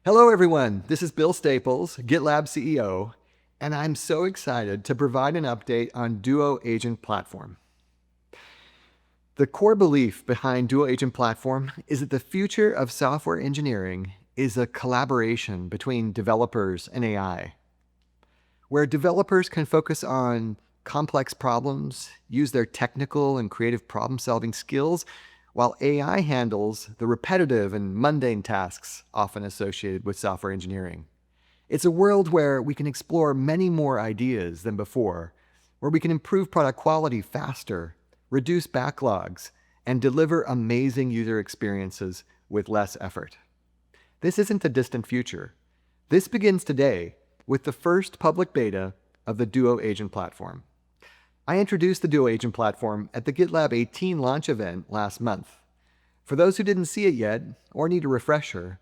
Hello, everyone. This is Bill Staples, GitLab CEO, and I'm so excited to provide an update on Duo Agent Platform. The core belief behind Duo Agent Platform is that the future of software engineering is a collaboration between developers and AI, where developers can focus on complex problems, use their technical and creative problem-solving skills, while AI handles the repetitive and mundane tasks often associated with software engineering. It's a world where we can explore many more ideas than before, where we can improve product quality faster, reduce backlogs, and deliver amazing user experiences with less effort. This isn't a distant future. This begins today with the first public beta of the Duo Agent Platform. I introduced the Duo Agent Platform at the GitLab 18 launch event last month. For those who didn't see it yet or need a refresher,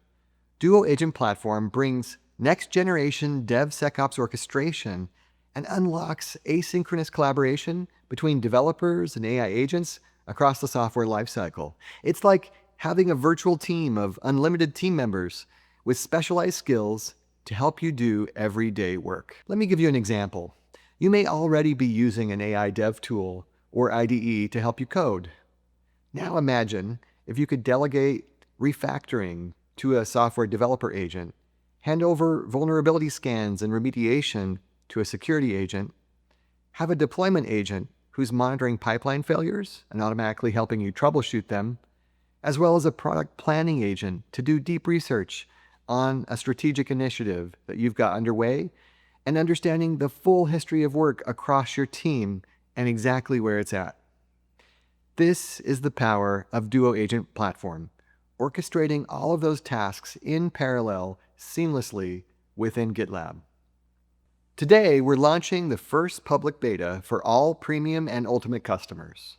Duo Agent Platform brings next-generation DevSecOps orchestration and unlocks asynchronous collaboration between developers and AI agents across the software lifecycle. It's like having a virtual team of unlimited team members with specialized skills to help you do everyday work. Let me give you an example. You may already be using an AI dev tool or IDE to help you code. Now imagine if you could delegate refactoring to a software developer agent, hand over vulnerability scans and remediation to a security agent, have a deployment agent who's monitoring pipeline failures and automatically helping you troubleshoot them, as well as a product planning agent to do deep research on a strategic initiative that you've got underway, and understanding the full history of work across your team and exactly where it's at. This is the power of Duo Agent Platform, orchestrating all of those tasks in parallel seamlessly within GitLab. Today, we're launching the first public beta for all premium and ultimate customers.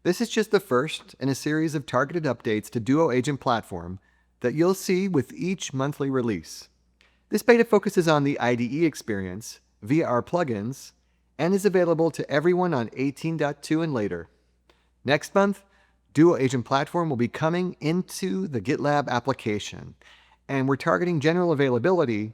This is just the first in a series of targeted updates to Duo Agent Platform that you'll see with each monthly release. This beta focuses on the IDE experience via our plugins and is available to everyone on 18.2 and later. Next month, Duo Agent Platform will be coming into the GitLab application, and we're targeting general availability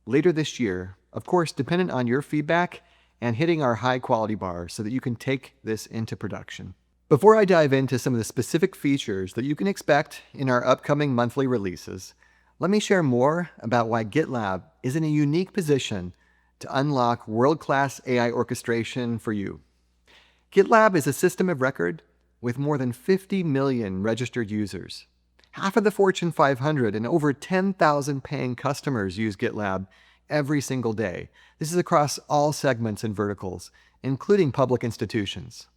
later this year, of course, dependent on your feedback and hitting our high quality bar so that you can take this into production. Before I dive into some of the specific features that you can expect in our upcoming monthly releases, let me share more about why GitLab is in a unique position to unlock world-class AI orchestration for you. GitLab is a system of record with more than 50 million registered users. Half of the Fortune 500 and over 10,000 paying customers use GitLab every single day. This is across all segments and verticals, including public institutions.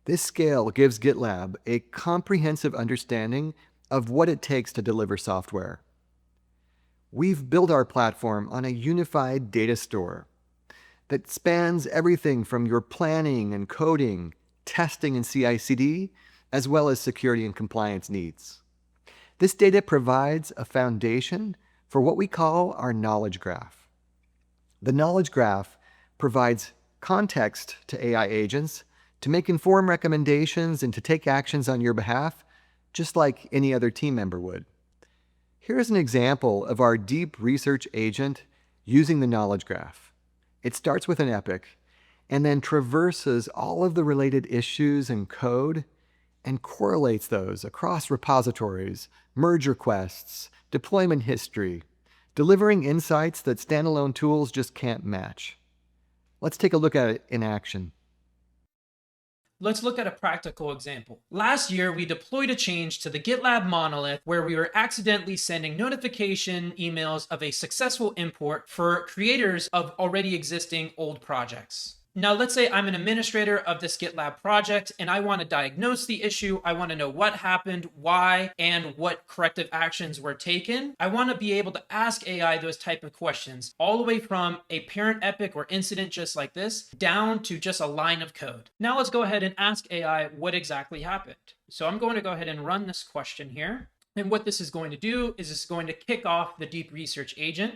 This scale gives GitLab a comprehensive understanding of what it takes to deliver software. We've built our platform on a unified data store that spans everything from your planning and coding, testing and CI/CD, as well as security and compliance needs. This data provides a foundation for what we call our knowledge graph. The knowledge graph provides context to AI agents to make informed recommendations and to take actions on your behalf, just like any other team member would. Here's an example of our deep research agent using the knowledge graph. It starts with an epic and then traverses all of the related issues and code and correlates those across repositories, merge requests, deployment history, delivering insights that standalone tools just can't match. Let's take a look at it in action. Let's look at a practical example. Last year, we deployed a change to the GitLab monolith where we were accidentally sending notification emails of a successful import for creators of already existing old projects. Now, let's say I'm an administrator of this GitLab project and I want to diagnose the issue. I want to know what happened, why, and what corrective actions were taken. I want to be able to ask AI those type of questions, all the way from a parent epic or incident just like this, down to just a line of code. Now let's go ahead and ask AI what exactly happened. So I'm going to go ahead and run this question here. And what this is going to do is it's going to kick off the deep research agent.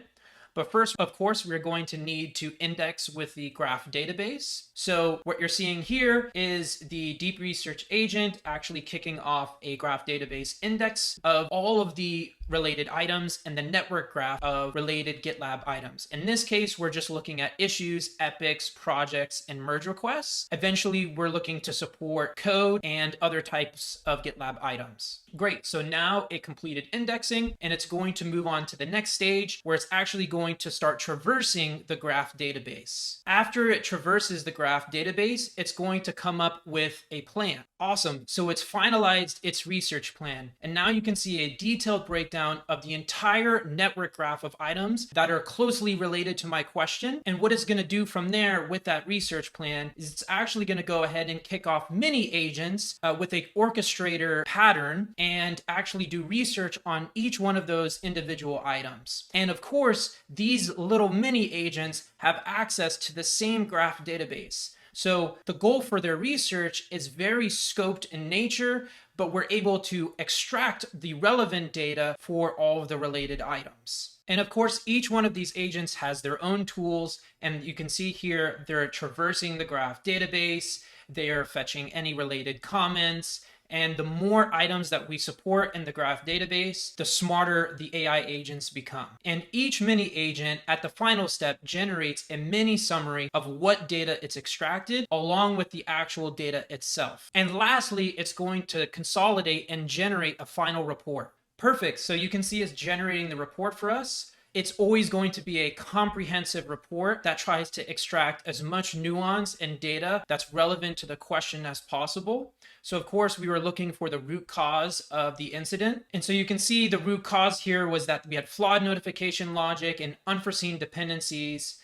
But first, of course, we're going to need to index with the graph database. So what you're seeing here is the deep research agent actually kicking off a graph database index of all of the related items and the network graph of related GitLab items. In this case, we're just looking at issues, epics, projects, and merge requests. Eventually, we're looking to support code and other types of GitLab items. Great, so now it completed indexing and it's going to move on to the next stage where it's actually going to start traversing the graph database. After it traverses the graph database, it's going to come up with a plan. Awesome, so it's finalized its research plan. And now you can see a detailed breakdown of the entire network graph of items that are closely related to my question. And what it's gonna do from there with that research plan is it's actually gonna go ahead and kick off mini agents with a orchestrator pattern and actually do research on each one of those individual items. And of course, these little mini agents have access to the same graph database. So the goal for their research is very scoped in nature, but we're able to extract the relevant data for all of the related items. And of course, each one of these agents has their own tools, and you can see here, they're traversing the graph database, they are fetching any related comments, and the more items that we support in the graph database, the smarter the AI agents become. And each mini agent at the final step generates a mini summary of what data it's extracted along with the actual data itself. And lastly, it's going to consolidate and generate a final report. Perfect. So you can see it's generating the report for us. It's always going to be a comprehensive report that tries to extract as much nuance and data that's relevant to the question as possible. So of course, we were looking for the root cause of the incident. And so you can see the root cause here was that we had flawed notification logic and unforeseen dependencies.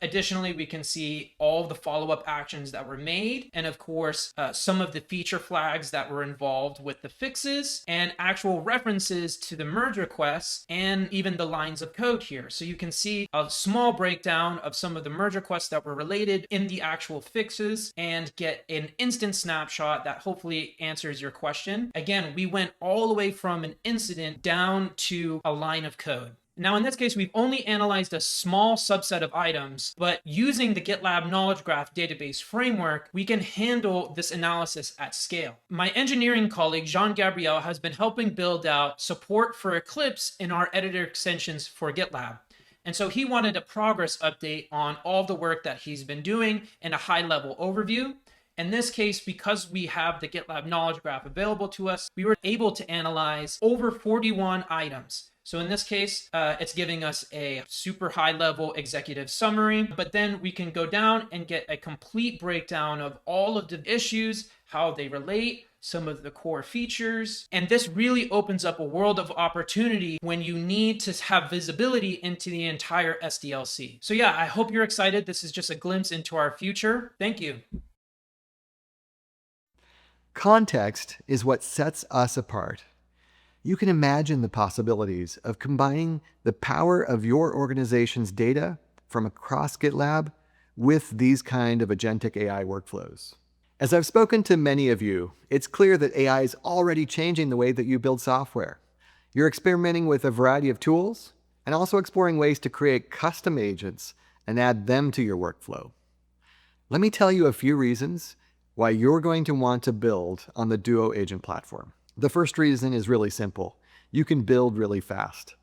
Additionally, we can see all of the follow-up actions that were made. And of course, some of the feature flags that were involved with the fixes and actual references to the merge requests and even the lines of code here. So you can see a small breakdown of some of the merge requests that were related in the actual fixes and get an instant snapshot that hopefully answers your question. Again, we went all the way from an incident down to a line of code. Now, in this case, we've only analyzed a small subset of items, but using the GitLab Knowledge Graph database framework, we can handle this analysis at scale. My engineering colleague, Jean-Gabriel, has been helping build out support for Eclipse in our editor extensions for GitLab. And so he wanted a progress update on all the work that he's been doing and a high-level overview. In this case, because we have the GitLab Knowledge Graph available to us, we were able to analyze over 41 items. So in this case, it's giving us a super high level executive summary, but then we can go down and get a complete breakdown of all of the issues, how they relate, some of the core features. And this really opens up a world of opportunity when you need to have visibility into the entire SDLC. So yeah, I hope you're excited. This is just a glimpse into our future. Thank you. Context is what sets us apart. You can imagine the possibilities of combining the power of your organization's data from across GitLab with these kind of agentic AI workflows. As I've spoken to many of you, it's clear that AI is already changing the way that you build software. You're experimenting with a variety of tools and also exploring ways to create custom agents and add them to your workflow. Let me tell you a few reasons why you're going to want to build on the Duo agent platform. The first reason is really simple. You can build really fast.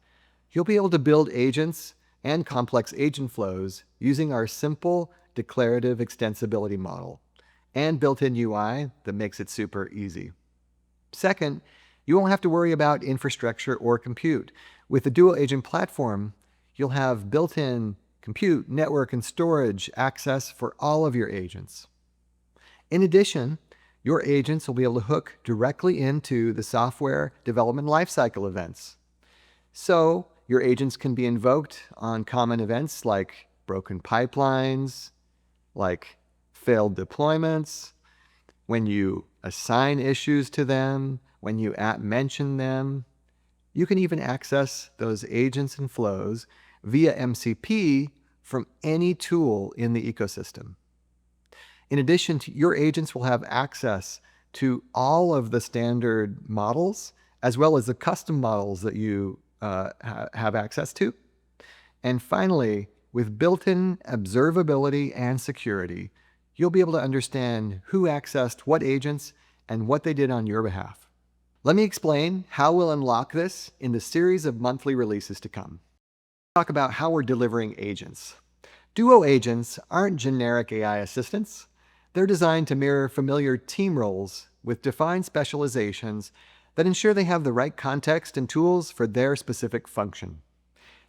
You'll be able to build agents and complex agent flows using our simple declarative extensibility model and built-in UI that makes it super easy. Second, you won't have to worry about infrastructure or compute. With the Duo agent platform, you'll have built-in compute, network, and storage access for all of your agents. In addition, your agents will be able to hook directly into the software development lifecycle events. So your agents can be invoked on common events like broken pipelines, like failed deployments, when you assign issues to them, when you mention them. You can even access those agents and flows via MCP from any tool in the ecosystem. In addition, your agents will have access to all of the standard models, as well as the custom models that you have access to. And finally, with built-in observability and security, you'll be able to understand who accessed what agents and what they did on your behalf. Let me explain how we'll unlock this in the series of monthly releases to come. Talk about how we're delivering agents. Duo agents aren't generic AI assistants. They're designed to mirror familiar team roles with defined specializations that ensure they have the right context and tools for their specific function.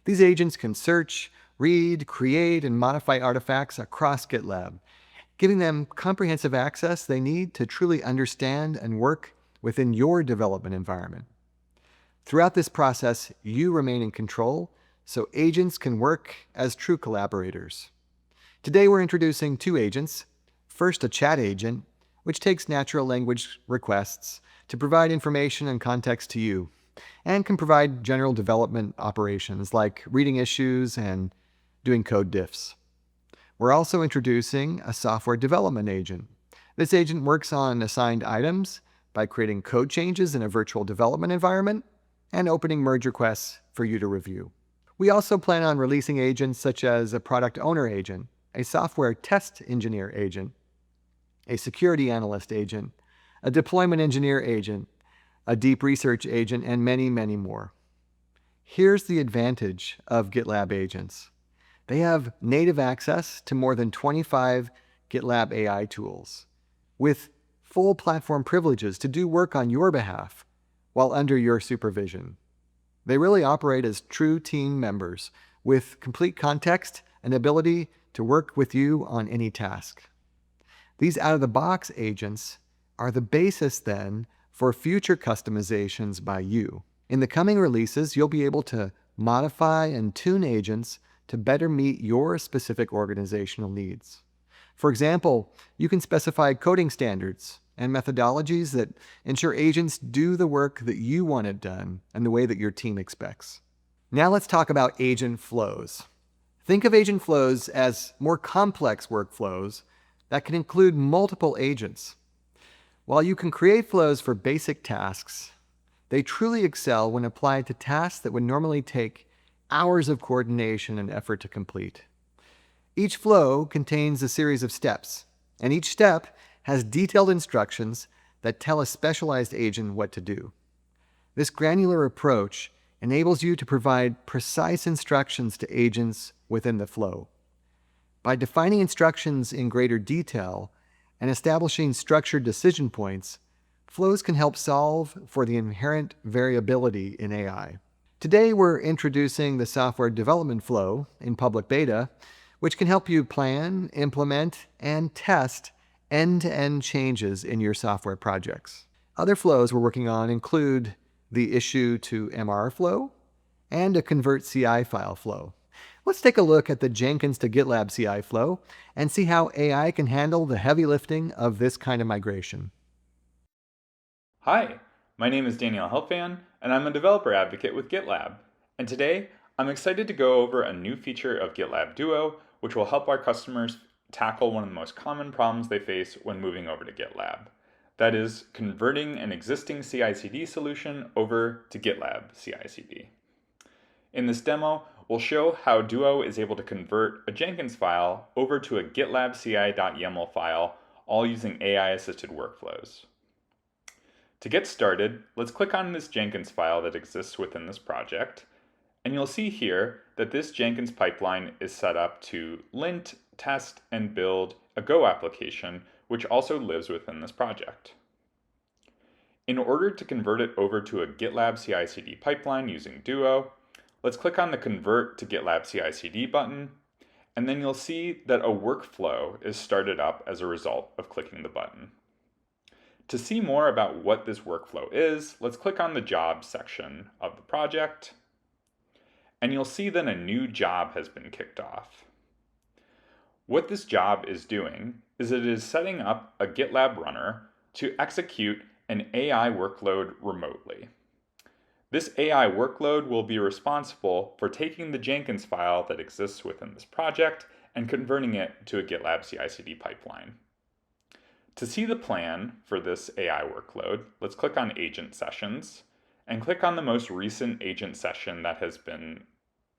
These agents can search, read, create, and modify artifacts across GitLab, giving them comprehensive access they need to truly understand and work within your development environment. Throughout this process, you remain in control, so agents can work as true collaborators. Today we're introducing two agents. First, a chat agent, which takes natural language requests to provide information and context to you, and can provide general development operations like reading issues and doing code diffs. We're also introducing a software development agent. This agent works on assigned items by creating code changes in a virtual development environment and opening merge requests for you to review. We also plan on releasing agents such as a product owner agent, a software test engineer agent, a security analyst agent, a deployment engineer agent, a deep research agent, and many, many more. Here's the advantage of GitLab agents. They have native access to more than 25 GitLab AI tools, with full platform privileges to do work on your behalf while under your supervision. They really operate as true team members with complete context and ability to work with you on any task. These out-of-the-box agents are the basis then for future customizations by you. In the coming releases, you'll be able to modify and tune agents to better meet your specific organizational needs. For example, you can specify coding standards and methodologies that ensure agents do the work that you want it done and the way that your team expects. Now let's talk about agent flows. Think of agent flows as more complex workflows that can include multiple agents. While you can create flows for basic tasks, they truly excel when applied to tasks that would normally take hours of coordination and effort to complete. Each flow contains a series of steps, and each step has detailed instructions that tell a specialized agent what to do. This granular approach enables you to provide precise instructions to agents within the flow. By defining instructions in greater detail and establishing structured decision points, flows can help solve for the inherent variability in AI. Today, we're introducing the software development flow in public beta, which can help you plan, implement, and test end-to-end changes in your software projects. Other flows we're working on include the issue to MR flow and a convert CI file flow. Let's take a look at the Jenkins to GitLab CI flow and see how AI can handle the heavy lifting of this kind of migration. Hi, my name is Daniel Helfand, and I'm a developer advocate with GitLab. And today, I'm excited to go over a new feature of GitLab Duo, which will help our customers tackle one of the most common problems they face when moving over to GitLab. That is, converting an existing CI/CD solution over to GitLab CI/CD. In this demo, we'll show how Duo is able to convert a Jenkins file over to a GitLab CI.yaml file, all using AI-assisted workflows. To get started, let's click on this Jenkins file that exists within this project, and you'll see here that this Jenkins pipeline is set up to lint, test, and build a Go application, which also lives within this project. In order to convert it over to a GitLab CI/CD pipeline using Duo, let's click on the Convert to GitLab CI/CD button, and then you'll see that a workflow is started up as a result of clicking the button. To see more about what this workflow is, let's click on the Jobs section of the project, and you'll see that a new job has been kicked off. What this job is doing is it is setting up a GitLab runner to execute an AI workload remotely. This AI workload will be responsible for taking the Jenkins file that exists within this project and converting it to a GitLab CI/CD pipeline. To see the plan for this AI workload, let's click on Agent Sessions and click on the most recent agent session that has been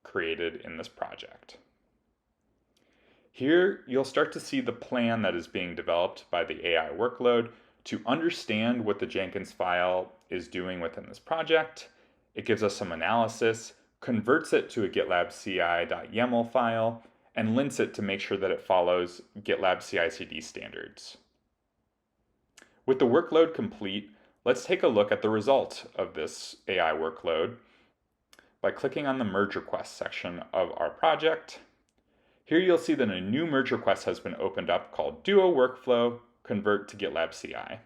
created in this project. Here, you'll start to see the plan that is being developed by the AI workload to understand what the Jenkins file is doing within this project. It gives us some analysis, converts it to a GitLab CI.yaml file, and lints it to make sure that it follows GitLab CI/CD standards. With the workload complete, let's take a look at the result of this AI workload by clicking on the merge request section of our project. Here you'll see that a new merge request has been opened up called Duo Workflow Convert to GitLab CI.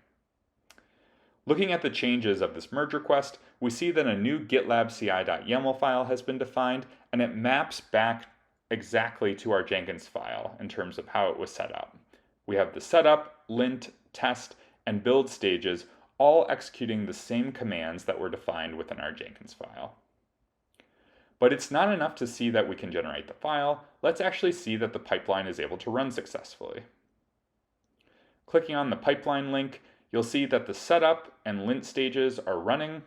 Looking at the changes of this merge request, we see that a new GitLab CI.yaml file has been defined, and it maps back exactly to our Jenkins file in terms of how it was set up. We have the setup, lint, test, and build stages all executing the same commands that were defined within our Jenkins file. But it's not enough to see that we can generate the file. Let's actually see that the pipeline is able to run successfully. Clicking on the pipeline link, you'll see that the setup and lint stages are running,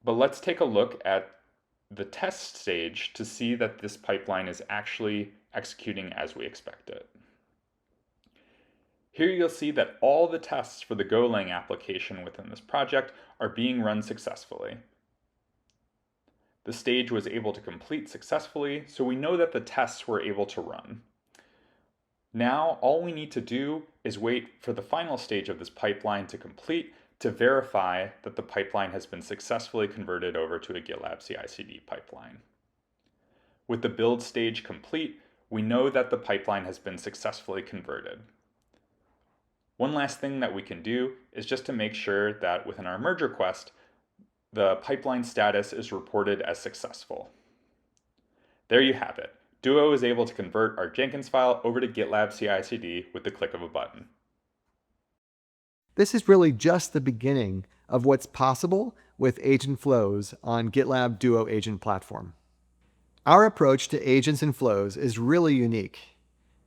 but let's take a look at the test stage to see that this pipeline is actually executing as we expect it. Here you'll see that all the tests for the Golang application within this project are being run successfully. The stage was able to complete successfully, so we know that the tests were able to run. Now, all we need to do is wait for the final stage of this pipeline to complete to verify that the pipeline has been successfully converted over to a GitLab CI/CD pipeline. With the build stage complete, we know that the pipeline has been successfully converted. One last thing that we can do is just to make sure that within our merge request, the pipeline status is reported as successful. There you have it. Duo is able to convert our Jenkins file over to GitLab CI/CD with the click of a button. This is really just the beginning of what's possible with agent flows on GitLab Duo Agent Platform. Our approach to agents and flows is really unique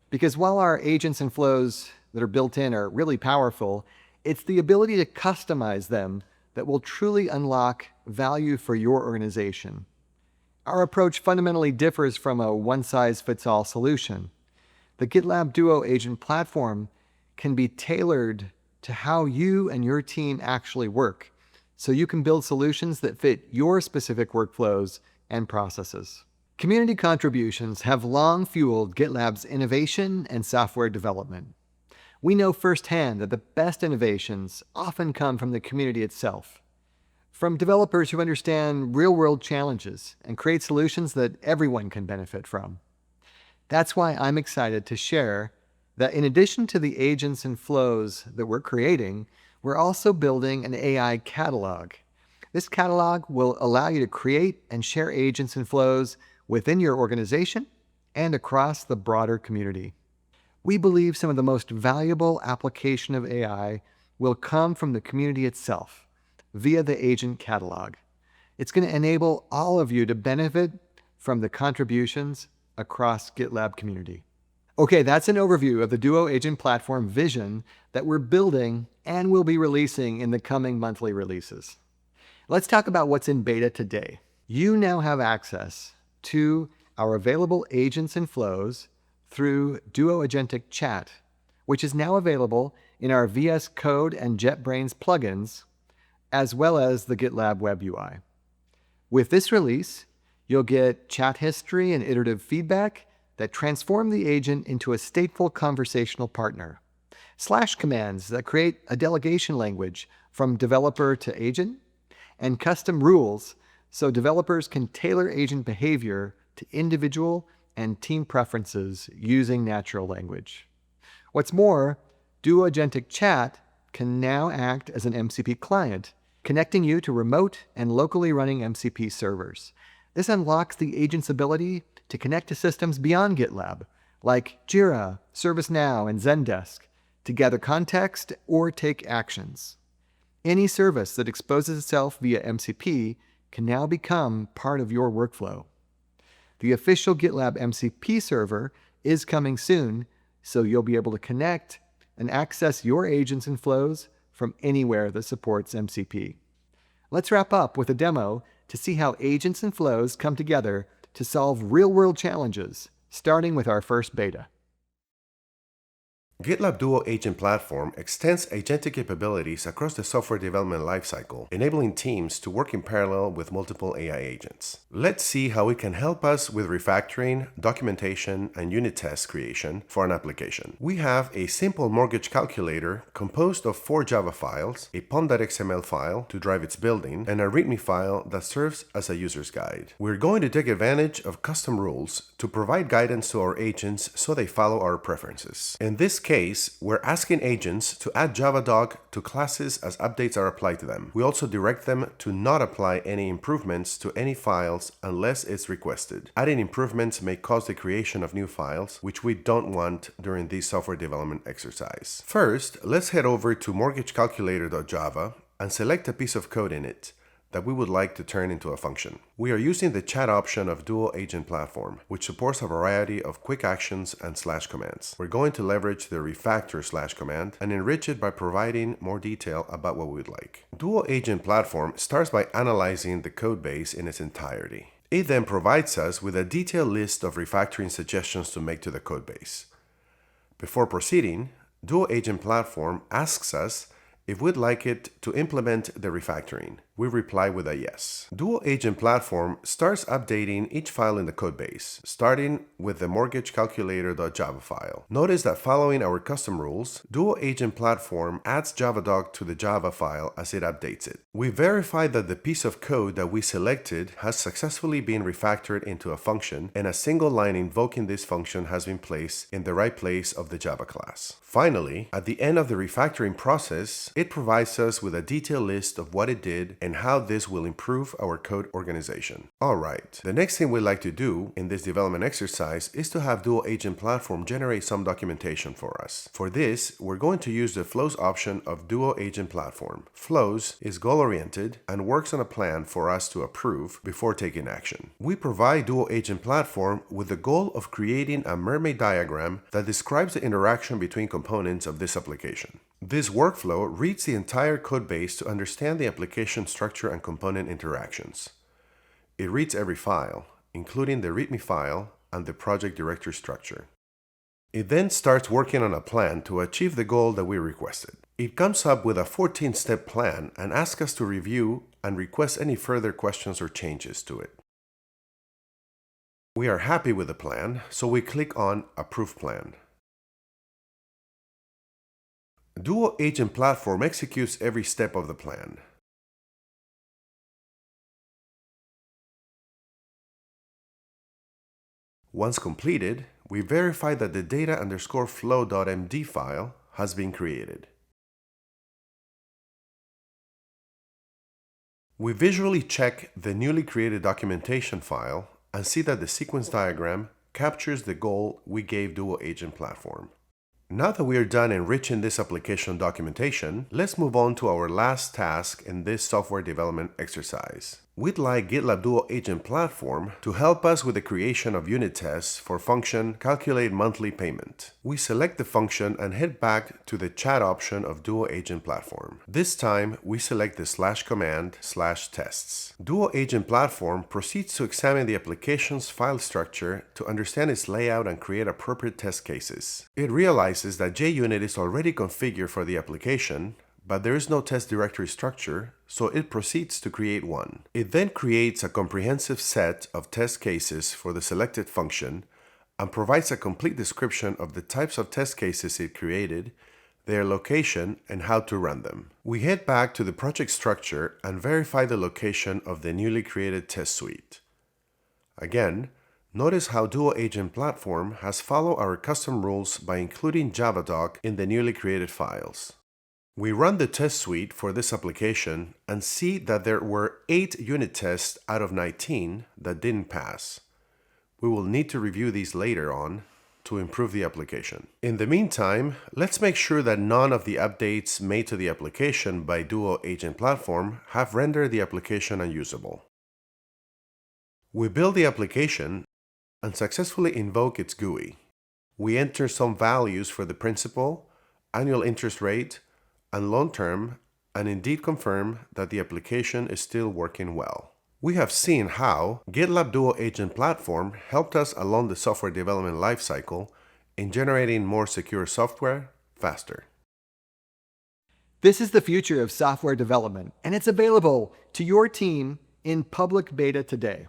because while our agents and flows that are built in are really powerful, it's the ability to customize them that will truly unlock value for your organization. Our approach fundamentally differs from a one-size-fits-all solution. The GitLab Duo Agent Platform can be tailored to how you and your team actually work, so you can build solutions that fit your specific workflows and processes. Community contributions have long fueled GitLab's innovation and software development. We know firsthand that the best innovations often come from the community itself, from developers who understand real-world challenges and create solutions that everyone can benefit from. That's why I'm excited to share that in addition to the agents and flows that we're creating, we're also building an AI catalog. This catalog will allow you to create and share agents and flows within your organization and across the broader community. We believe some of the most valuable application of AI will come from the community itself via the agent catalog. It's going to enable all of you to benefit from the contributions across GitLab community. Okay, that's an overview of the Duo Agent Platform vision that we're building and will be releasing in the coming monthly releases. Let's talk about what's in beta today. You now have access to our available agents and flows through Duo Agentic Chat, which is now available in our VS Code and JetBrains plugins, as well as the GitLab Web UI. With this release, you'll get chat history and iterative feedback that transform the agent into a stateful conversational partner, slash commands that create a delegation language from developer to agent, and custom rules so developers can tailor agent behavior to individual and team preferences using natural language. What's more, Duo Agentic Chat can now act as an MCP client, connecting you to remote and locally running MCP servers. This unlocks the agent's ability to connect to systems beyond GitLab, like Jira, ServiceNow, and Zendesk, to gather context or take actions. Any service that exposes itself via MCP can now become part of your workflow. The official GitLab MCP server is coming soon, so you'll be able to connect and access your agents and flows from anywhere that supports MCP. Let's wrap up with a demo to see how agents and flows come together to solve real-world challenges, starting with our first beta. GitLab Duo Agent Platform extends agentic capabilities across the software development lifecycle, enabling teams to work in parallel with multiple AI agents. Let's see how it can help us with refactoring, documentation, and unit test creation for an application. We have a simple mortgage calculator composed of 4 Java files, a pom.xml file to drive its building, and a README file that serves as a user's guide. We're going to take advantage of custom rules to provide guidance to our agents so they follow our preferences. In this case, we're asking agents to add JavaDog to classes as updates are applied to them. We also direct them to not apply any improvements to any files unless it's requested. Adding improvements may cause the creation of new files, which we don't want during this software development exercise. First, let's head over to mortgagecalculator.java and select a piece of code in it that we would like to turn into a function. We are using the chat option of Duo Agent Platform, which supports a variety of quick actions and slash commands. We're going to leverage the refactor slash command and enrich it by providing more detail about what we would like. Duo Agent Platform starts by analyzing the code base in its entirety. It then provides us with a detailed list of refactoring suggestions to make to the code base. Before proceeding, Duo Agent Platform asks us if we'd like it to implement the refactoring. We reply with a yes. Duo Agent Platform starts updating each file in the codebase, starting with the mortgagecalculator.java file. Notice that following our custom rules, Duo Agent Platform adds JavaDog to the Java file as it updates it. We verify that the piece of code that we selected has successfully been refactored into a function, and a single line invoking this function has been placed in the right place of the Java class. Finally, at the end of the refactoring process, it provides us with a detailed list of what it did and how this will improve our code organization. Alright, the next thing we'd like to do in this development exercise is to have Duo Agent Platform generate some documentation for us. For this, we're going to use the flows option of Duo Agent Platform. Flows is goal-oriented and works on a plan for us to approve before taking action. We provide Duo Agent Platform with the goal of creating a mermaid diagram that describes the interaction between components of this application. This workflow reads the entire code base to understand the application structure and component interactions. It reads every file, including the README file and the project directory structure. It then starts working on a plan to achieve the goal that we requested. It comes up with a 14-step plan and asks us to review and request any further questions or changes to it. We are happy with the plan, so we click on Approve Plan. Duo Agent Platform executes every step of the plan. Once completed, we verify that the data_flow.md file has been created. We visually check the newly created documentation file and see that the sequence diagram captures the goal we gave Duo Agent Platform. Now that we are done enriching this application documentation, let's move on to our last task in this software development exercise. We'd like GitLab Duo Agent Platform to help us with the creation of unit tests for function calculate monthly payment. We select the function and head back to the chat option of Duo Agent Platform. This time, we select the /command/tests. Duo Agent Platform proceeds to examine the application's file structure to understand its layout and create appropriate test cases. It realizes that JUnit is already configured for the application, but there is no test directory structure, so it proceeds to create one. It then creates a comprehensive set of test cases for the selected function and provides a complete description of the types of test cases it created, their location, and how to run them. We head back to the project structure and verify the location of the newly created test suite. Again, notice how Duo Agent Platform has followed our custom rules by including JavaDog in the newly created files. We run the test suite for this application and see that there were 8 unit tests out of 19 that didn't pass. We will need to review these later on to improve the application. In the meantime, let's make sure that none of the updates made to the application by Duo Agent Platform have rendered the application unusable. We build the application and successfully invoke its GUI. We enter some values for the principal, annual interest rate, and long term, and indeed confirm that the application is still working well. We have seen how GitLab Duo Agent Platform helped us along the software development lifecycle in generating more secure software faster. This is the future of software development, and it's available to your team in public beta today.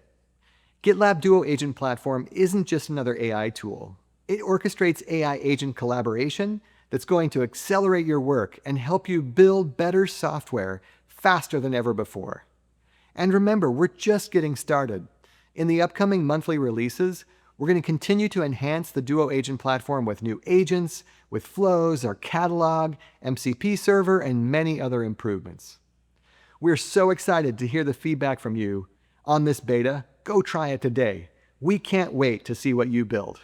GitLab Duo Agent Platform isn't just another AI tool. It orchestrates AI agent collaboration that's going to accelerate your work and help you build better software faster than ever before. And remember, we're just getting started. In the upcoming monthly releases, we're going to continue to enhance the Duo Agent Platform with new agents, with flows, our catalog, MCP server, and many other improvements. We're so excited to hear the feedback from you on this beta. Go try it today. We can't wait to see what you build.